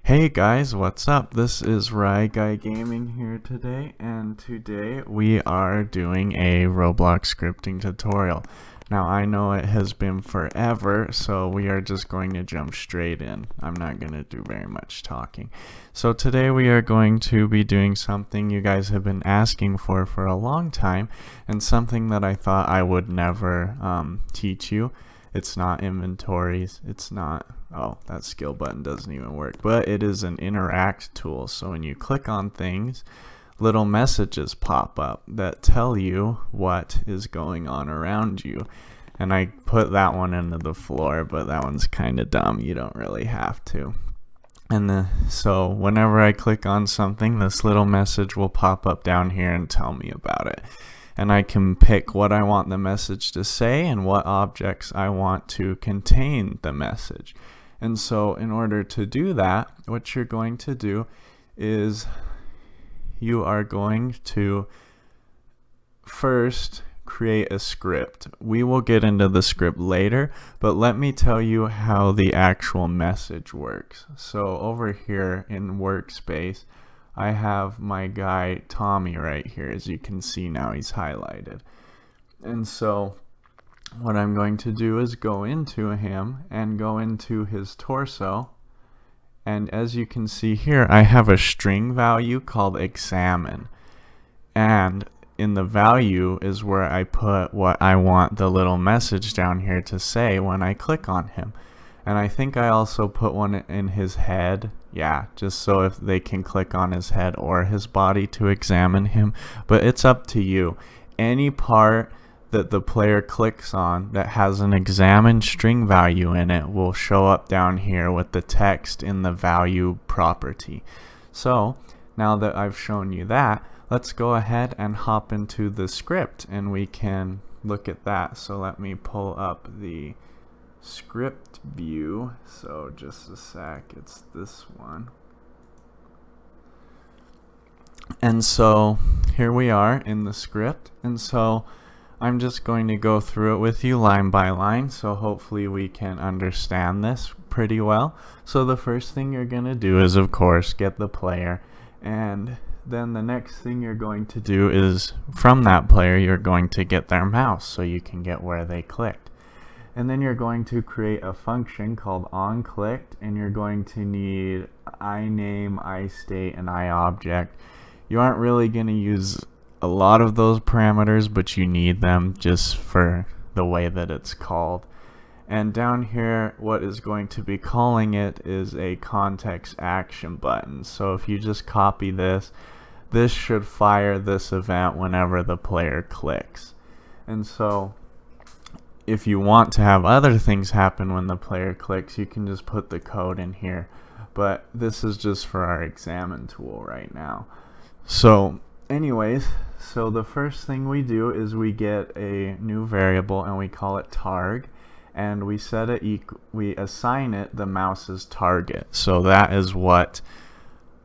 Hey guys, what's up? This is RyGuyGaming here today, and today we are doing a Roblox scripting tutorial. Now I know it has been forever, so we are just going to jump straight in. I'm not going to do very much talking. So today we are going to be doing something you guys have been asking for a long time, and something that I thought I would never teach you. It's not inventories, it's not, oh, that skill button doesn't even work, but it is an interact tool. So when you click on things, little messages pop up that tell you what is going on around you. And I put that one into the floor, but that one's kind of dumb. You don't really have to. And so whenever I click on something, this little message will pop up down here and tell me about it. And I can pick what I want the message to say and what objects I want to contain the message. And so in order to do that, what you're going to do is you are going to first create a script. We will get into the script later, but let me tell you how the actual message works. So over here in workspace, I have my guy Tommy right here. As you can see now, he's highlighted. And so what I'm going to do is go into him and go into his torso. And as you can see here, I have a string value called examine. And in the value is where I put what I want the little message down here to say when I click on him. And I think I also put one in his head, yeah, just so if they can click on his head or his body to examine him. But it's up to you. Any part that the player clicks on that has an examine string value in it will show up down here with the text in the value property. So now that I've shown you that, let's go ahead and hop into the script and we can look at that. So let me pull up the script view. So just a sec, it's this one. And so here we are in the script, and so I'm just going to go through it with you line by line, so hopefully we can understand this pretty well. So the first thing you're going to do is, of course, get the player, and then the next thing you're going to do is from that player you're going to get their mouse so you can get where they clicked. And then you're going to create a function called onClicked, and you're going to need iName, iState, and iObject. You aren't really going to use a lot of those parameters, but you need them just for the way that it's called. And down here, what is going to be calling it is a context action button. So if you just copy this, this should fire this event whenever the player clicks. And so if you want to have other things happen when the player clicks, you can just put the code in here. But this is just for our examine tool right now. So anyways, so the first thing we do is we get a new variable and we call it targ, and we set it we assign it the mouse's target. So that is what,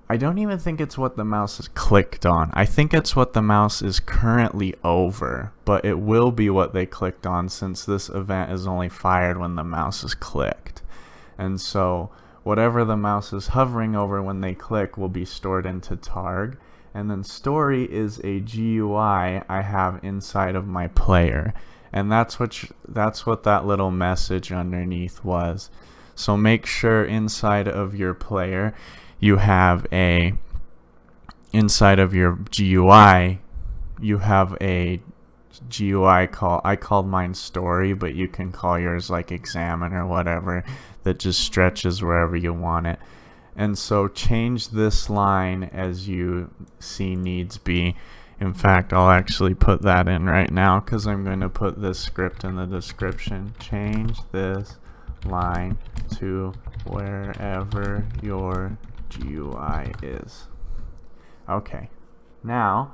I don't even think it's what the mouse is clicked on. I think it's what the mouse is currently over, but it will be what they clicked on since this event is only fired when the mouse is clicked. And so whatever the mouse is hovering over when they click will be stored into targ. And then story is a GUI I have inside of my player. And that's what that little message underneath was. So make sure inside of your player you have inside of your GUI, you have a GUI I called mine story, but you can call yours like examine or whatever, that just stretches wherever you want it. And so change this line as you see needs be. In fact, I'll actually put that in right now because I'm going to put this script in the description. Change this line to wherever your GUI is. Okay, now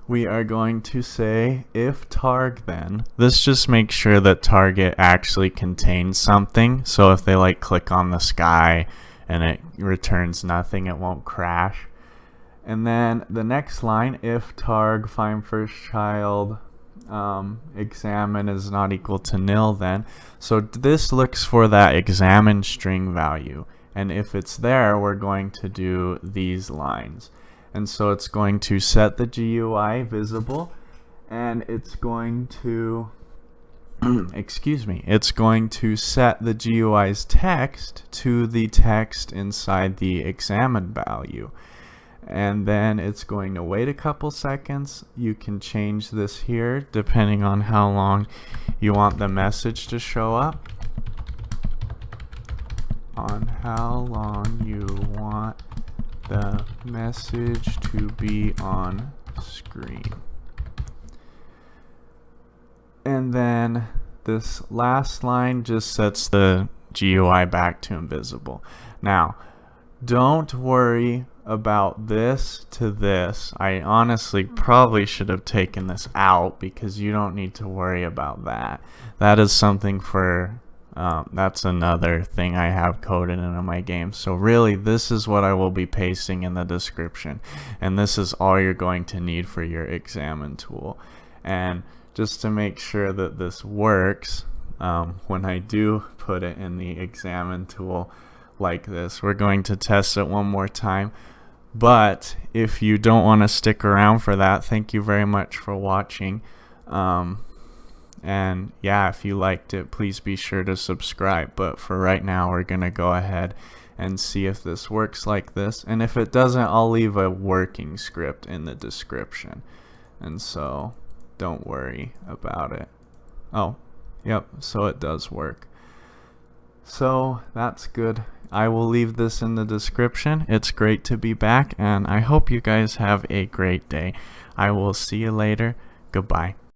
we are going to say if targ then. This just makes sure that target actually contains something, so if they like click on the sky and it returns nothing, it won't crash. And then the next line, if targ findFirstChild examine is not equal to nil, then so this looks for that examine string value. And if it's there, we're going to do these lines. And so it's going to set the GUI visible, and it's going to excuse me, it's going to set the GUI's text to the text inside the examined value. And then it's going to wait a couple seconds. You can change this here depending on how long you want the message to show up. On how long you want the message to be on screen. And then this last line just sets the GUI back to invisible. Now, don't worry about this to this. I honestly probably should have taken this out because you don't need to worry about that. That is something for that's another thing I have coded into my game. So really, this is what I will be pasting in the description, and this is all you're going to need for your examine tool. And just to make sure that this works, when I do put it in the examine tool like this, we're going to test it one more time. But if you don't want to stick around for that, thank you very much for watching. And yeah, if you liked it, please be sure to subscribe. But for right now, we're going to go ahead and see if this works like this. And if it doesn't, I'll leave a working script in the description. And so don't worry about it. Oh, yep, so it does work. So that's good. I will leave this in the description. It's great to be back, and I hope you guys have a great day. I will see you later. Goodbye.